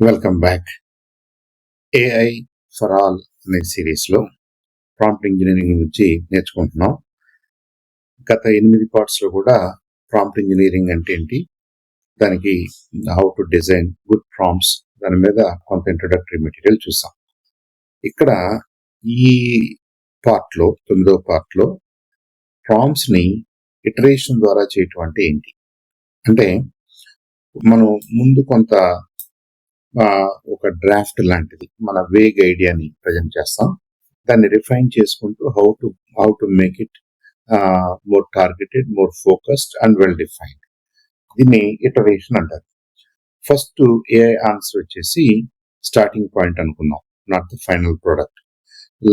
Welcome back. AI for all అనే సిరీస్లో prompt engineering గురించి నేర్చుకుంటున్నాం. గత 8 పార్ట్స్లో కూడా ప్రాంప్ట్ ఇంజనీరింగ్ అంటే ఏంటి, దానికి how to design good prompts, దాని మీద కొంత ఇంట్రొడక్టరీ మెటీరియల్ చూసాం. ఇక్కడ ఈ పార్ట్లో 9వ పార్ట్లో ప్రాంప్ట్స్ని ఇటరేషన్ ద్వారా చేయటం అంటే ఏంటి అంటే, మనం ముందు కొంత ఒక డ్రాఫ్ట్ లాంటిది మన వేగ్ ఐడియాని ప్రజెంట్ చేస్తాం. దాన్ని రిఫైన్ చేసుకుంటూ how to make it more targeted, more focused and well defined. దీన్ని ఇటరేషన్ అంటారు. ఫస్ట్ ఏఐ ఆన్సర్ వచ్చేసి స్టార్టింగ్ పాయింట్ అనుకున్నాం, not the final product.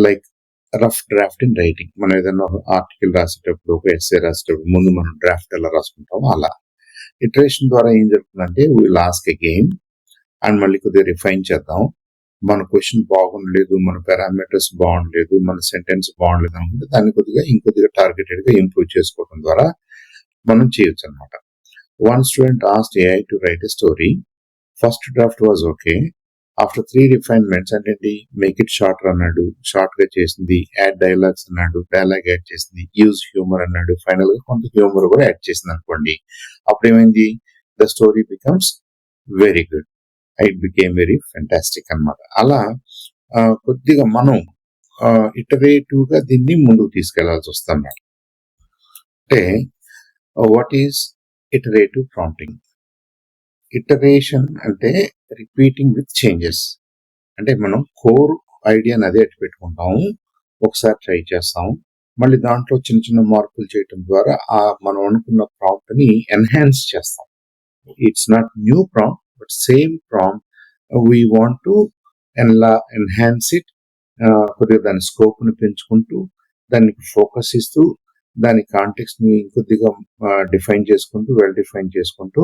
Like rough draft in writing, మనం ఏదైనా ఆర్టికల్ రాసేటప్పుడు, ఒక ఎస్సే రాసేటప్పుడు ముందు మనం డ్రాఫ్ట్ ఎలా రాసుకుంటామో అలా. ఇటరేషన్ ద్వారా ఏం జరుగుతుందంటే, విల్ ఆస్క్ అగైన్ అండ్ మళ్ళీ కొద్దిగా రిఫైన్ చేద్దాం. మన క్వశ్చన్ బాగుండలేదు, మన పారామీటర్స్ బాగుండలేదు, మన సెంటెన్స్ బాగుండలేదు అనుకుంటే దాన్ని ఇంకొద్దిగా టార్గెటెడ్ గా ఇంప్రూవ్ చేసుకోవడం ద్వారా మనం చేయొచ్చు అనమాట. One student asked AI to right a story. First draft was okay. After 3 refinements అంటే మేక్ ఇట్ షార్టర్ అన్నాడు, షార్ట్ గా చేసింది. యాడ్ డైలాగ్స్ అన్నాడు, డైలాగ్ యాడ్ చేసింది. యూజ్ హ్యూమర్ అన్నాడు, ఫైనల్ గా కొంత హ్యూమర్ కూడా యాడ్ చేసింది అనుకోండి. అప్పుడు ఏమైంది, the story becomes very good, it became very fantastic అన్నమాట. అలా కొద్దిగా మనం ఇటరేటివ్ గా దీన్ని ముందుకు తీసుకెళ్లాల్సి వస్తుంది. అంటే what is iterative prompting? Iteration అంటే రిపీటింగ్ విత్ చేంజెస్. అంటే మనం కోర్ ఐడియాని అదే అట్టు పెట్టుకుంటాము, ఒకసారి ట్రై చేస్తాము, మళ్ళీ దాంట్లో చిన్న చిన్న మార్పులు చేయటం ద్వారా మనం అనుకున్న ప్రాంప్ట్ ని ఎన్హాన్స్ చేస్తాం. It's not new prompt, but same prompt we want to enhance it. కొద్దిగా దాని స్కోప్ ని పెంచుకుంటూ, దానికి ఫోకస్ ఇస్తూ, దాని కాంటెక్స్ట్ ని ఇంకొద్దిగా డిఫైన్ చేసుకుంటూ, వెల్ డిఫైన్ చేసుకుంటూ,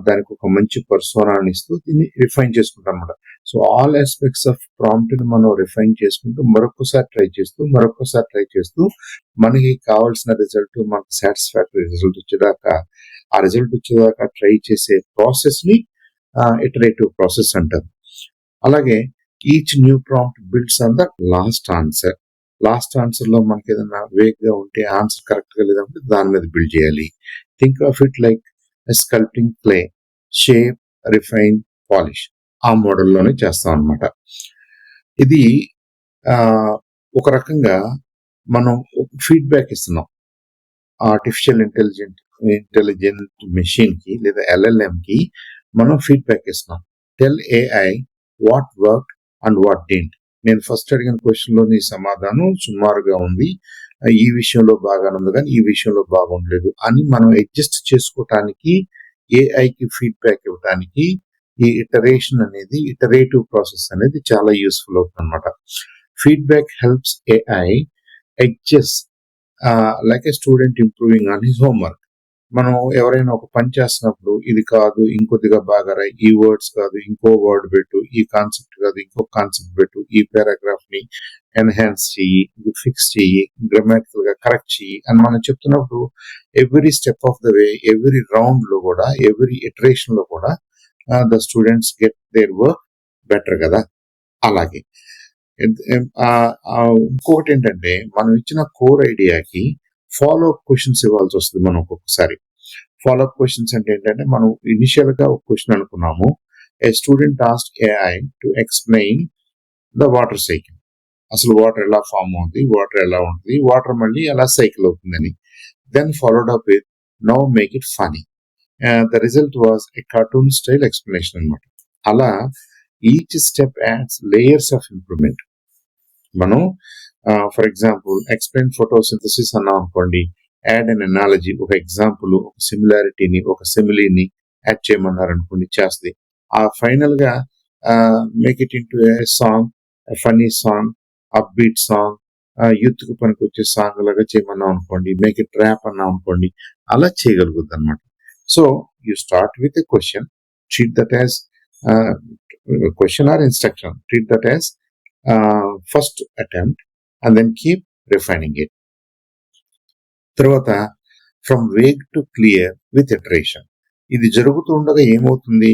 దానికి ఒక మంచి పర్సోనాని ఇస్తూ దీన్ని రిఫైన్ చేసుకుంటాం అనమాట. So all aspects of prompt ని మనం రిఫైన్ చేసుకుంటూ మరొకసారి ట్రై చేస్తూ మనకి కావాల్సిన రిజల్ట్, మనకు సాటిస్ఫాక్టరీ రిజల్ట్ వచ్చేదాకా ట్రై చేసే ప్రాసెస్ ని ఇటరేటివ్ ప్రాసెస్ అంటారు. అలాగే each new prompt builds on the last answer. Last answer లో మనకి ఏదైనా వేగ్ గా ఉంటే, ఆన్సర్ కరెక్ట్ గా లేదంటే దాని మీద బిల్డ్ చేయాలి. Think of it like sculpting clay, shape, refine, polish. ఆ మోడల్లోనే చేస్తాం అనమాట. ఇది ఒక రకంగా మనం ఫీడ్బ్యాక్ ఇస్తున్నాం ఆర్టిఫిషియల్ ఇంటెలిజెంట్ మెషిన్ కి లేదా LLM కి మనం ఫీడ్బ్యాక్ ఇస్తున్నాం. Tell AI what work and what didn't. నేను ఫస్ట్ అడిగిన క్వశ్చన్ లో నీ సమాధానం సుమారుగా ఉంది, ఈ విషయంలో బాగానే ఉంది కానీ ఈ విషయంలో బాగుండలేదు అని మనం అడ్జస్ట్ చేసుకోవటానికి, ఏఐకి ఫీడ్బ్యాక్ ఇవ్వటానికి ఈ ఇటరేషన్ అనేది, ఇటరేటివ్ ప్రాసెస్ అనేది చాలా యూస్ఫుల్ అవుతుంది అనమాట. Feedback helps AI adjust like A student improving on his homework. మనం ఎవరైనా ఒక పని చేస్తున్నప్పుడు, ఇది కాదు ఇంకొద్దిగా బాగా రాయి, ఈ వర్డ్స్ కాదు ఇంకో వర్డ్ పెట్టు, ఈ కాన్సెప్ట్ కాదు ఇంకో కాన్సెప్ట్ పెట్టు, ఈ పారాగ్రాఫ్ ని ఎన్హాన్స్ చెయ్యి, ఫిక్స్ చెయ్యి, గ్రామాటికల్ గా కరెక్ట్ చెయ్యి అని మనం చెప్తున్నప్పుడు every step of the way, every round లో కూడా, ఎవ్రీ ఇటరేషన్ లో కూడా the students get their work better కదా. అలాగే ఇంకొకటి ఏంటంటే, మనం ఇచ్చిన కోర్ ఐడియాకి ఫాలో అప్ క్వశ్చన్స్ ఇవ్వాల్సి వస్తుంది. మనం ఒక్కొక్కసారి ఫాలో అప్ క్వశ్చన్స్ అంటే ఏంటంటే, మనం ఇనిషియల్ గా ఒక క్వశ్చన్ అనుకున్నాము, a student asked AI to explain the water cycle. అసలు వాటర్ ఎలా ఫామ్ అవుతుంది, వాటర్ ఎలా ఉంటుంది, వాటర్ మళ్ళీ ఎలా సైకిల్ అవుతుందని. Then followed up with now make it funny. The result was a cartoon style explanation అనమాట. అలా each step adds layers of improvement. మనం ఫర్ ఎగ్జాంపుల్ ఎక్స్ప్లెయిన్ ఫోటోసింథసిస్ అన్నాం అనుకోండి, యాడ్ అన్ ఎనాలజీ, ఒక ఎగ్జాంపుల్, ఒక సిమిలారిటీని, ఒక సిమిలీని యాడ్ చేయమన్నారు అనుకోండి, చేస్తుంది. ఆ ఫైనల్ గా make it into a song, funny song, upbeat song, youth కు పనికి వచ్చే సాంగ్ లాగా చేయమన్నాం అనుకోండి, మేక్ ఇట్ ర్యాప్ అన్నాం అనుకోండి, అలా చేయగలుగుద్ది అనమాట. So you start with a question, treat that as question or instruction, treat that as first attempt and then keep refining it. తర్వాత from vague to clear with iteration. ఇది జరుగుతూ ఉండగా ఏమవుతుంది,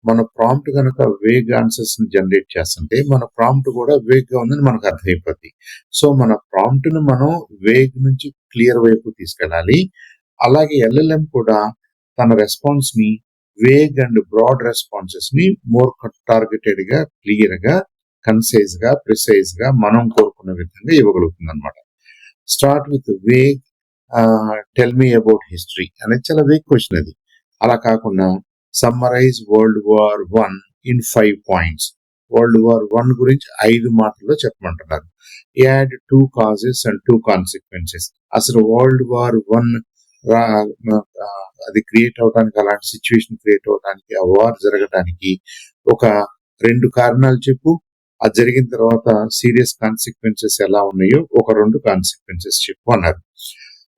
మన ప్రాంప్ట్ కనుక వేగ్ ఆన్సర్స్ ని generate చేస్తుంటే మన ప్రాంప్ట్ కూడా వేగ్ గా ఉందని మనకు అర్థమైపోద్ది. సో మన ప్రాంప్ట్ ను మనం వేగ్ నుంచి క్లియర్ వైపు తీసుకెళ్ళాలి. అలాగే ఎల్ఎల్ఎం కూడా తన రెస్పాన్స్ ని వేగ్ అండ్ బ్రాడ్ రెస్పాన్సెస్ ని మోర్ టార్గెటెడ్ గా, క్లియర్ గా, కన్సైజ్ గా, ప్రిసైజ్ గా మనం కోరుకున్న విధంగా ఇవ్వగలుగుతుంది అనమాట. Start with vague tell me about history అనేది చాలా వేగ్ క్వశ్చన్ అది. అలా కాకుండా summarise world war 1 in 5 points. World war 1 గురించి 5 మాటల్లో చెప్పమంటున్నారు. Add 2 causes and 2 consequences. అసలు వరల్డ్ వార్ 1 అది క్రియేట్ అవడానికి, అలాంటి సిచ్యువేషన్ క్రియేట్ అవడానికి, ఆ వార్ జరగడానికి ఒక 2 కారణాలు చెప్పు. అది జరిగిన తర్వాత సీరియస్ కాన్సిక్వెన్సెస్ ఎలా ఉన్నాయో ఒక 2 కాన్సిక్వెన్సెస్ చెప్పు అన్నారు.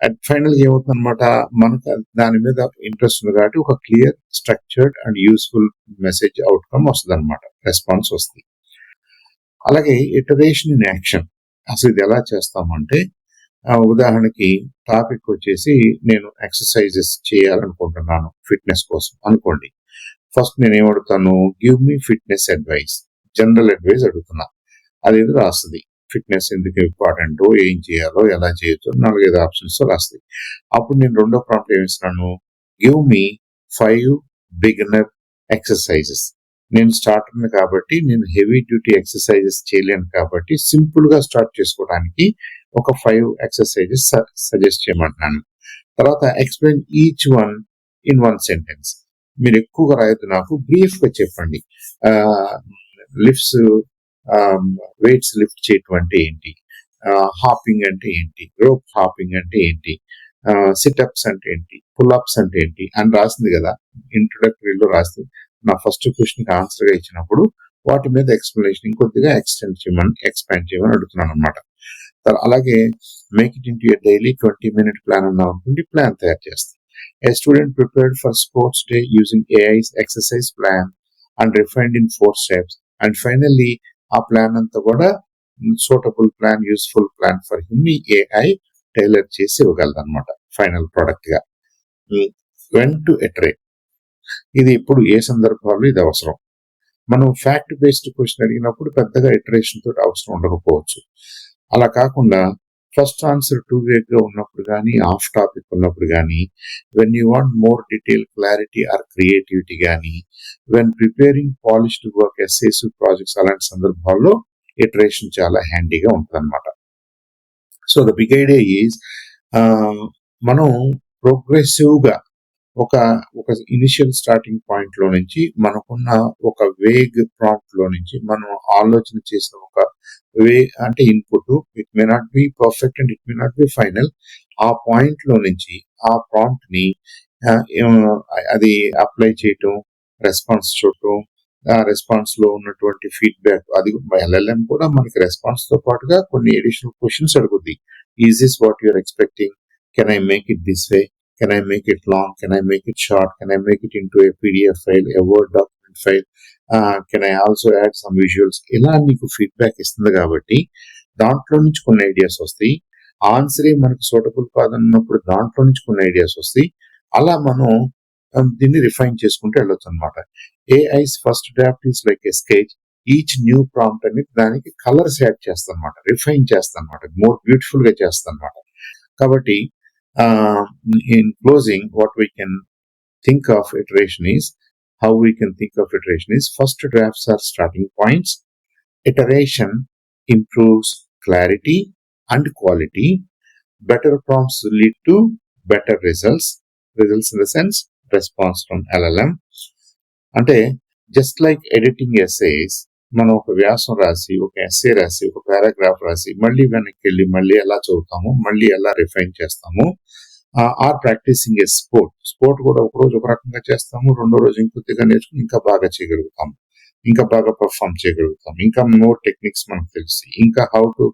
అండ్ ఫైనల్ ఏమవుతుంది అనమాట, మనకు దాని మీద ఇంట్రెస్ట్ ఉంది కాబట్టి ఒక clear, structured and useful message outcome వస్తుంది అనమాట, రెస్పాన్స్ వస్తుంది. అలాగే ఇటరేషన్ ఇన్ యాక్షన్. అసలు ఇది ఎలా చేస్తామంటే, ఉదాహరణకి టాపిక్ వచ్చేసి నేను ఎక్సర్సైజెస్ చేయాలనుకుంటున్నాను ఫిట్నెస్ కోసం అనుకోండి. ఫస్ట్ నేను ఏమడుగుతాను, give me fitness advice, general advice అడుగుతున్నా. అదేదో రాస్తుంది, ఫిట్నెస్ ఎందుకు ఇంపార్టెంట్, ఏం చేయాలో, ఎలా చేయొచ్చు, 4-5 ఆప్షన్స్ రాస్తుంది. అప్పుడు నేను రెండో ప్రాంప్ట్ ఏమిస్తున్నాను, గివ్ మీ 5 బిగినర్ ఎక్సర్సైజెస్. నేను స్టార్టర్ని కాబట్టి నేను హెవీ డ్యూటీ ఎక్సర్సైజెస్ చేయలేను కాబట్టి సింపుల్ గా స్టార్ట్ చేసుకోవడానికి ఒక 5 ఎక్సర్సైజెస్ సజెస్ట్ చేయమంటున్నాను. తర్వాత explain each one in 1 sentence. మీరు ఎక్కువగా రాయొద్దు, నాకు బ్రీఫ్ గా చెప్పండి. లిఫ్ట్స్, వెయిట్స్ లిఫ్ట్ చేయటం అంటే ఏంటి, హాపింగ్ అంటే ఏంటి, రోప్ హాపింగ్ అంటే ఏంటి, సిట్అప్స్ అంటే ఏంటి, పుల్అప్స్ అంటే ఏంటి అని రాసింది కదా ఇంట్రొడక్టరీలో రాస్తుంది. నా ఫస్ట్ క్వశ్చన్ కి ఆన్సర్ గా ఇచ్చినప్పుడు వాటి మీద ఎక్స్ప్లెనేషన్ ఇంకొద్దిగా ఎక్స్పాండ్ చేయమని అడుగుతున్నాను అనమాట. అలాగే make it into daily 20-minute plan అన్నా అనుకుంటే ప్లాన్ తయారు చేస్తాం. A student prepared for sports day using AI's exercise plan and refined in 4 steps. And finally, ఆ ప్లాన్ అంతా కూడా suitable plan, useful plan for him AI tailor చేసి ఇవ్వగలదు అనమాట ఫైనల్ ప్రొడక్ట్ గా. When to iterate. ఇది ఇప్పుడు ఏ సందర్భాల్లో ఇది అవసరం. మనం ఫ్యాక్ట్ బేస్డ్ క్వశ్చన్ అడిగినప్పుడు పెద్దగా ఇటరేషన్ తోటి అవసరం ఉండకపోవచ్చు. అలా కాకుండా ఫస్ట్ ఆన్సర్ టూ వేగ్ గా ఉన్నప్పుడు కానీ, ఆఫ్ టాపిక్ ఉన్నప్పుడు కానీ, when you want more detail, clarity or creativity కానీ, when preparing polished work, essays, projects, అలాంటి సందర్భాల్లో ఇటరేషన్ చాలా హ్యాండీగా ఉంటుంది అనమాట. So the big idea is, మనం ప్రోగ్రెసివ్ గా ఒక ఇనిషియల్ స్టార్టింగ్ పాయింట్ లో నుంచి మనకున్న ఒక వేగ్ ప్రాంప్ట్ లో నుంచి మనం ఆలోచన చేసిన ఒక వే అంటే input, it may not be perfect and it may not be final. ఆ పాయింట్ లో నుంచి ఆ ప్రాంప్ట్ ని అది అప్లై చేయటం, రెస్పాన్స్ చూడటం, ఆ రెస్పాన్స్ లో ఉన్నటువంటి ఫీడ్బ్యాక్, అది ఎల్ఎల్ఎం కూడా మనకి రెస్పాన్స్ తో పాటుగా కొన్ని అడిషనల్ క్వశ్చన్స్ అడుగుద్ది. Is this what you're expecting, can I make it this way, can I make it long, can I make it short, can I make it into a PDF file, a Word document file, can I also add some visuals. ఇలా నీకు feedback ఇస్తుంది కాబట్టి దాంట్లో నుంచి కొన్ని ideas వస్తాయి. ఆన్సరే మనకు suitable కాదన్నప్పుడు దాంట్లో నుంచి కొన్ని ఐడియాస్ వస్తాయి. అలా మనం దీన్ని రిఫైన్ చేసుకుంటూ వెళ్ళొచ్చు అనమాట. AIs first draft is like a sketch. Each new prompt అనేది దానికి కలర్స్ యాడ్ చేస్తాను అనమాట, రిఫైన్ చేస్తాను అనమాట, మోర్ బ్యూటిఫుల్ గా చేస్తాను అనమాట. కాబట్టి in closing, what we can think of iteration is, how we can think of iteration is, first drafts are starting points. Iteration improves clarity and quality. Better prompts lead to better results in the sense response from LLM. అంటే just like editing essays, మనం ఒక వ్యాసం రాసి, ఒక essay రాసి, ఒక paragraph రాసి మళ్ళీ వెనక్కి వెళ్ళి మళ్ళీ ఎలా చదువుతాము, మళ్ళీ ఎలా రిఫైన్ చేస్తాము. ఆర్ ప్రాక్టీసింగ్ ఏ స్పోర్ట్ కూడా ఒక రోజు ఒక రకంగా చేస్తాము, రెండో రోజు ఇంకొద్దిగా నేర్చుకుని ఇంకా బాగా చేయగలుగుతాము, ఇంకా బాగా పర్ఫామ్ చేయగలుగుతాం, ఇంకా మోర్ టెక్నిక్స్ మనకు తెలిసి, ఇంకా how to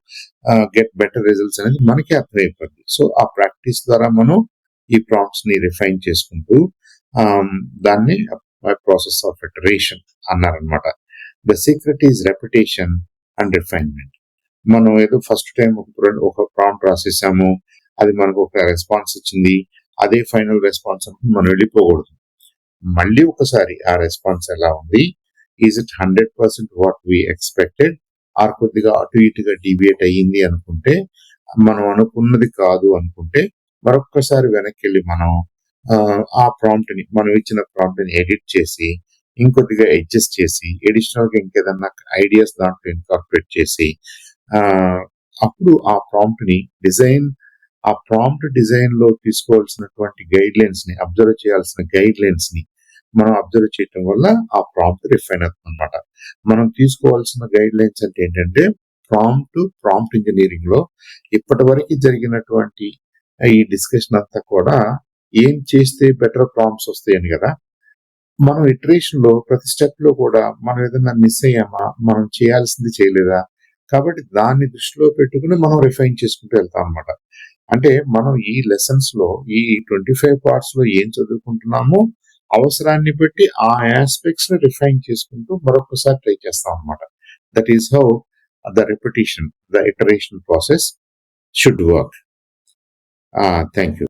get better results అనేది మనకే అర్థమైపోద్ది. సో ఆ ప్రాక్టీస్ ద్వారా మనం ఈ ప్రాంప్ట్స్ ని రిఫైన్ చేసుకుంటూ దాన్ని ప్రాసెస్ ఆఫ్ ఇటరేషన్ అన్నారనమాట. The secret is repetition and refinement. మనం ఏదో ఫస్ట్ టైం ఒక ప్రాంప్ట్ రాసేసాము, అది మనకు ఒక రెస్పాన్స్ ఇచ్చింది, అదే ఫైనల్ రెస్పాన్స్ అనుకుని మనం వెళ్ళిపోకూడదు. మళ్ళీ ఒకసారి ఆ రెస్పాన్స్ ఎలా ఉంది, is it 100% what we expected, or కొద్దిగా అటు ఇటుగా డివియేట్ అయ్యింది అనుకుంటే, మనం అనుకున్నది కాదు అనుకుంటే మరొక్కసారి వెనక్కి వెళ్ళి మనం ఆ ప్రాంప్ట్ ని, మనం ఇచ్చిన ప్రాంప్ట్ ని ఎడిట్ చేసి ఇంకొద్దిగా అడ్జస్ట్ చేసి అడిషనల్ గా ఇంకేదన్నా ఐడియాస్ దాంట్లో ఇన్కార్పొరేట్ చేసి అప్పుడు ఆ ప్రాంప్ట్ ని ఆ ప్రాంప్ట్ డిజైన్ లో తీసుకోవాల్సినటువంటి గైడ్ లైన్స్ ని, అబ్జర్వ్ చేయాల్సిన గైడ్ లైన్స్ ని మనం అబ్జర్వ్ చేయటం వల్ల ఆ ప్రాంప్ట్ రిఫైన్ అవుతుంది అనమాట. మనం తీసుకోవాల్సిన గైడ్ లైన్స్ అంటే ఏంటంటే, ప్రాంప్ట్ ఇంజనీరింగ్ లో ఇప్పటి వరకు జరిగినటువంటి ఈ డిస్కషన్ అంతా కూడా ఏం చేస్తే బెటర్ ప్రాంప్ట్స్ వస్తాయని కదా. మనం ఇటరేషన్ లో ప్రతి స్టెప్ లో కూడా మనం ఏదైనా మిస్ అయ్యామా, మనం చేయాల్సింది చేయలేదా, కాబట్టి దాన్ని దృష్టిలో పెట్టుకుని మనం రిఫైన్ చేసుకుంటూ వెళ్తాం అనమాట. అంటే మనం ఈ లెసన్స్ లో, ఈ 25 పార్ట్స్ లో ఏం చదువుకుంటున్నామో అవసరాన్ని బట్టి ఆ ఆస్పెక్ట్స్ ని రిఫైన్ చేసుకుంటూ మరొకసారి ట్రై చేస్తాం అనమాట. That is how the repetition, the iteration process should work. Thank you.